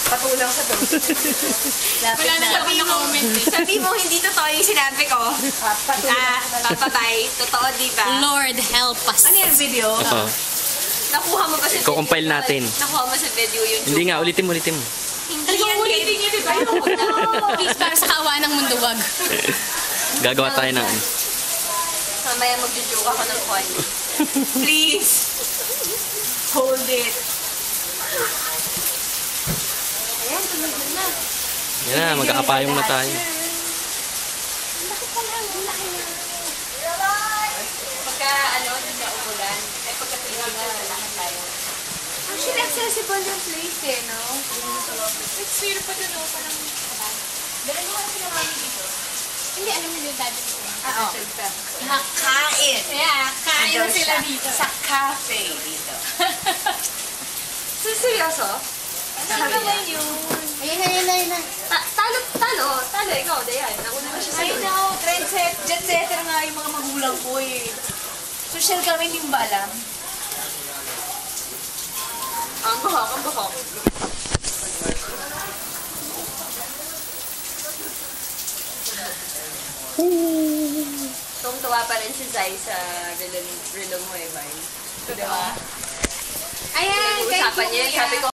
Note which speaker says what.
Speaker 1: Patulang sa to.
Speaker 2: Wala na ako na-comment eh.
Speaker 1: Sabi mo, hindi totoo yung sinabi ko. Papatay. Totoo, diba?
Speaker 2: Lord, help us.
Speaker 1: Ano yung video?
Speaker 3: Oo.
Speaker 1: Nakuha mo ba sa video?
Speaker 3: Kukumpile natin.
Speaker 1: Nakuha mo sa video yung joke?
Speaker 3: Hindi nga, ulitin mo.
Speaker 1: Hindi yan.
Speaker 2: Ulitin niya, diba? Please, para sa kawa ng mundo, wag.
Speaker 3: Gagawa tayo ng...
Speaker 1: Mamaya magjo-joke ako ng funny. Please! Hold it. Ayan, tumigil na.
Speaker 3: Yan na, magkakapayong na tayo.
Speaker 1: Bakit pa lang? Ang laki na. Pagka, hindi na umulan, ay pagka tumigil na, lahat tayo. Actually, accessible yung place eh, no?
Speaker 2: It's weird pa dun, no? Parang...
Speaker 1: Dala mo kasi naman dito.
Speaker 2: Hindi, alam mo yung daddy ko.
Speaker 1: Oo. Nakain.
Speaker 2: Yeah, kain na sila dito.
Speaker 1: Sa cafe dito. Seryoso? Ano naman yun?
Speaker 2: Ayun na.
Speaker 1: Talo, ikaw, Dayan. Nauna na siya sa'yo. I know, jet setter nga yung mga magulang ko eh. Social kami, hindi mo ba alam? Ang bahok. Tuwang-tuwa pa rin si Zai sa relo mo eh, Bay. Diba?
Speaker 2: Ayan,
Speaker 1: Usapan niya, sabi ko,